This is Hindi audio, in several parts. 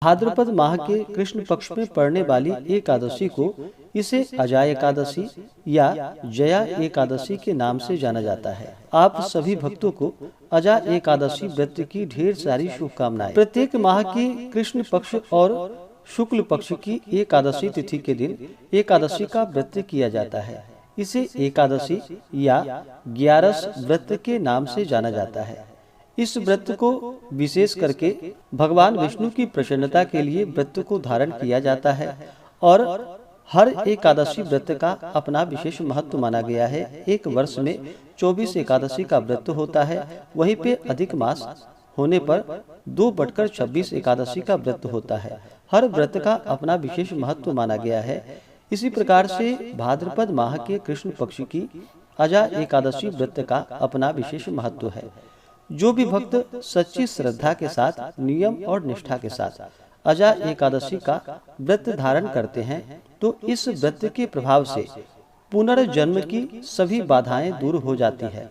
भाद्रपद माह के कृष्ण पक्ष में पड़ने वाली एकादशी को इसे अजा एकादशी या जया एकादशी के नाम से जाना जाता है। आप सभी भक्तों को अजा एकादशी व्रत की ढेर सारी शुभकामनाएं। प्रत्येक माह की कृष्ण पक्ष और शुक्ल पक्ष की एकादशी तिथि के दिन एकादशी का व्रत किया जाता है। इसे एकादशी या ग्यारस व्रत के नाम से जाना जाता है। इस व्रत को विशेष करके भगवान विष्णु की प्रसन्नता के लिए व्रत को धारण किया जाता है और हर एकादशी व्रत का अपना विशेष महत्व माना गया है। एक वर्ष में 24 एकादशी का व्रत होता है, वहीं पे अधिक मास होने पर 2/26 एकादशी का व्रत होता है। हर व्रत का अपना विशेष महत्व माना गया है। इसी प्रकार से भाद्रपद माह के कृष्ण पक्ष की अजा एकादशी व्रत का अपना विशेष महत्व है। जो भी भक्त सच्ची श्रद्धा के साथ नियम और निष्ठा के साथ अजा एकादशी का व्रत धारण करते हैं तो इस व्रत के प्रभाव से पुनर्जन्म की सभी बाधाएं दूर हो जाती है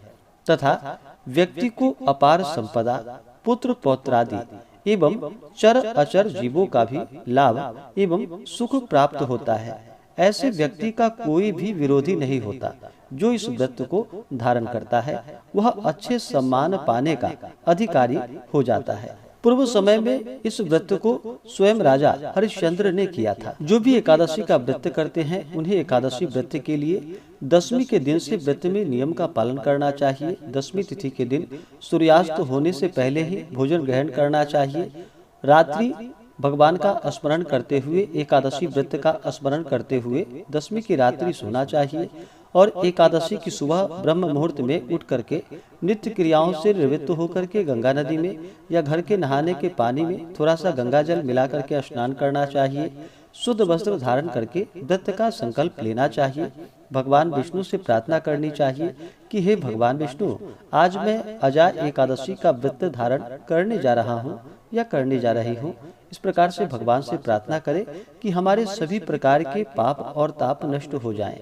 तथा व्यक्ति को अपार संपदा, पुत्र पौत्रादि एवं चर अचर जीवों का भी लाभ एवं सुख प्राप्त होता है। ऐसे व्यक्ति का कोई भी विरोधी नहीं होता। जो इस व्रत को धारण करता है वह अच्छे सम्मान पाने का अधिकारी हो जाता है। पूर्व समय में इस व्रत को स्वयं राजा हरिश्चंद्र ने किया था। जो भी एकादशी का व्रत करते हैं उन्हें एकादशी व्रत के लिए दशमी के दिन से व्रत में नियम का पालन करना चाहिए। दशमी तिथि के दिन सूर्यास्त होने से पहले ही भोजन ग्रहण करना चाहिए। रात्रि भगवान का स्मरण करते हुए, एकादशी व्रत का स्मरण करते हुए दशमी की रात्रि सोना चाहिए और एकादशी की सुबह ब्रह्म मुहूर्त में उठ करके नित्य क्रियाओं से निवृत्त होकर के गंगा नदी में या घर के नहाने के पानी में थोड़ा सा गंगा जल मिला करके स्नान करना चाहिए। शुद्ध वस्त्र धारण करके व्रत का संकल्प लेना चाहिए। भगवान विष्णु से प्रार्थना करनी चाहिए कि हे भगवान विष्णु, आज मैं अजा एकादशी का व्रत धारण करने जा रहा हूँ या करने जा रही हूँ। इस प्रकार से भगवान से प्रार्थना करें कि हमारे सभी प्रकार के पाप और ताप नष्ट हो जाएं।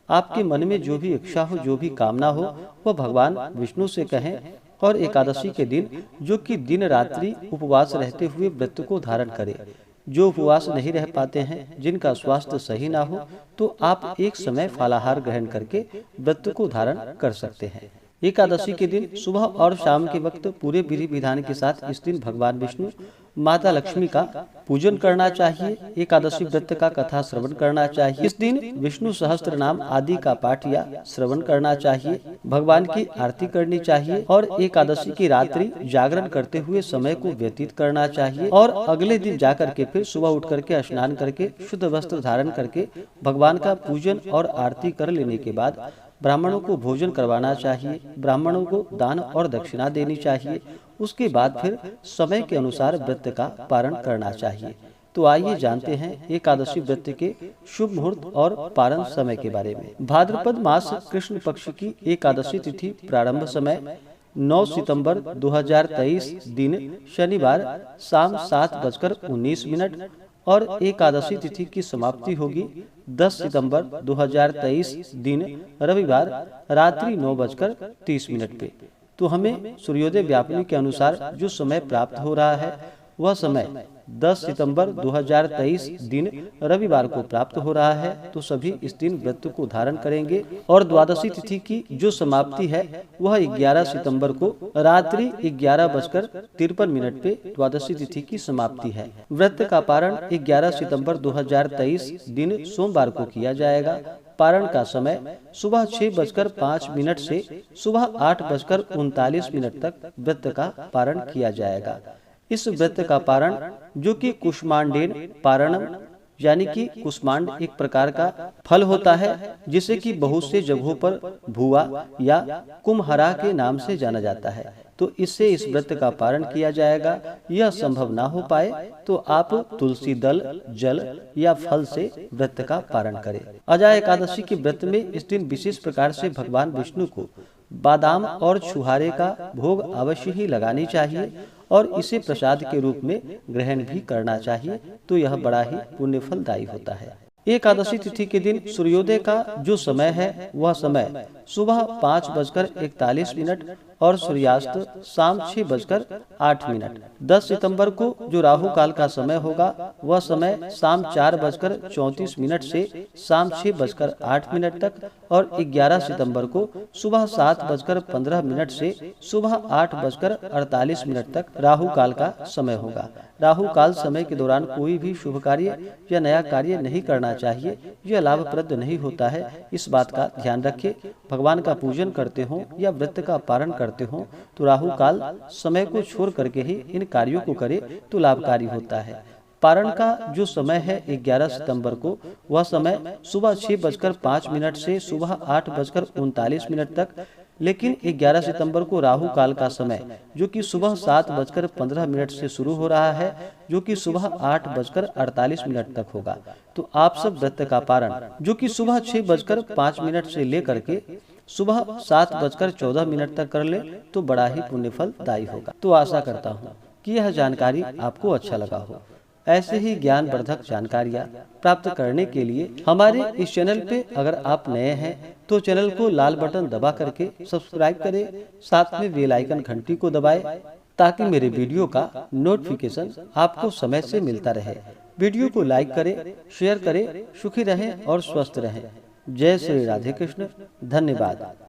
आपके मन में जो भी इच्छा हो, जो भी कामना हो, वह भगवान विष्णु से कहें और एकादशी के दिन जो कि दिन रात्रि उपवास रहते हुए व्रत को धारण करें। जो उपवास नहीं रह पाते हैं, जिनका स्वास्थ्य सही ना हो, तो आप एक समय फलाहार ग्रहण करके व्रत को धारण कर सकते हैं। एकादशी के दिन सुबह और शाम के वक्त पूरे विधि विधान के साथ इस दिन भगवान विष्णु, माता लक्ष्मी का पूजन करना चाहिए। एकादशी व्रत का कथा श्रवण करना चाहिए। इस दिन विष्णु सहस्त्र नाम आदि का पाठ या श्रवण करना चाहिए। भगवान की आरती करनी चाहिए और एकादशी की रात्रि जागरण करते हुए समय को व्यतीत करना चाहिए और अगले दिन जाकर के फिर सुबह उठ करके स्नान करके शुद्ध वस्त्र धारण करके भगवान का पूजन और आरती कर लेने के बाद ब्राह्मणों को भोजन करवाना चाहिए। ब्राह्मणों को दान और दक्षिणा देनी चाहिए। उसके बाद फिर समय के अनुसार व्रत का पारण करना चाहिए। तो आइए जानते हैं एकादशी व्रत के शुभ मुहूर्त और पारण समय के बारे में। भाद्रपद मास कृष्ण पक्ष की एकादशी तिथि प्रारंभ समय 9 सितंबर 2023 दिन शनिवार शाम 7:19 और एकादशी तिथि की समाप्ति होगी 10 सितंबर 2023 दिन रविवार रात्रि 9:30 पे। तो हमें सूर्योदय व्यापनी के अनुसार जो समय प्राप्त हो रहा है वह समय 10 सितंबर 2023 दिन रविवार को प्राप्त हो रहा है। तो सभी इस दिन व्रत को धारण करेंगे और द्वादशी तिथि की जो समाप्ति है वह 11 सितंबर को रात्रि 11:53 पे द्वादशी तिथि की समाप्ति है। व्रत का पारण 11 सितंबर 2023 दिन सोमवार को किया जाएगा। पारण का समय सुबह 6:05 से सुबह 8:39 तक व्रत का पारण किया जाएगा। इस व्रत का पारण जो कि कुष्मांडेन पारणम यानी कि कुष्मांड एक प्रकार का फल होता है जिसे कि बहुत से जगहों पर भुआ या कुम्हरा के नाम से जाना जाता है। तो इससे इस व्रत का पारण किया जाएगा। यह संभव ना हो पाए तो आप तुलसी दल, जल या फल से व्रत का पारण करें। अजा एकादशी के व्रत में इस दिन विशेष प्रकार से भगवान विष्णु को बादाम और छुहारे का भोग अवश्य ही लगानी चाहिए और इसे प्रसाद के रूप में ग्रहण भी करना चाहिए। तो यह बड़ा ही पुण्य फलदायी होता है। एकादशी तिथि के दिन सूर्योदय का जो समय है वह समय सुबह 5:41 और सूर्यास्त शाम 6:08। 10 सितंबर को जो राहु काल का समय होगा वह समय शाम 4:34 से शाम 6:08 तक और 11 सितंबर को सुबह 7:15 से सुबह 8:48 तक राहु काल का समय होगा। राहु काल समय के दौरान कोई भी शुभ कार्य या नया कार्य नहीं करना चाहिए, यह लाभप्रद नहीं होता है। इस बात का ध्यान रखें। भगवान का पूजन करते हो या व्रत का पारण करते हो तो राहु काल समय को छोड़ करके ही इन कार्यों को करें तो लाभकारी होता है। पारण का जो समय है 11 सितंबर को, वह समय सुबह 6:05 से सुबह 8:39 तक, लेकिन 11 सितंबर को राहु काल का समय जो कि सुबह 7:15 से शुरू हो रहा है, जो कि सुबह 8:48 तक होगा। तो आप सब व्रत का पारण जो कि सुबह 6:05 से लेकर के सुबह 7:14 तक कर ले तो बड़ा ही पुण्य फलदायी होगा। तो आशा करता हूँ कि यह जानकारी आपको अच्छा लगा हो। ऐसे ही ज्ञानवर्धक जानकारियाँ प्राप्त करने के लिए हमारे इस चैनल पे अगर आप नए हैं तो चैनल को लाल बटन दबा करके सब्सक्राइब करें, साथ में बेल आइकन घंटी को दबाएं ताकि मेरे वीडियो का नोटिफिकेशन आपको समय से मिलता रहे। वीडियो को लाइक करें, शेयर करें। सुखी रहें और स्वस्थ रहें। जय श्री राधे कृष्ण। धन्यवाद।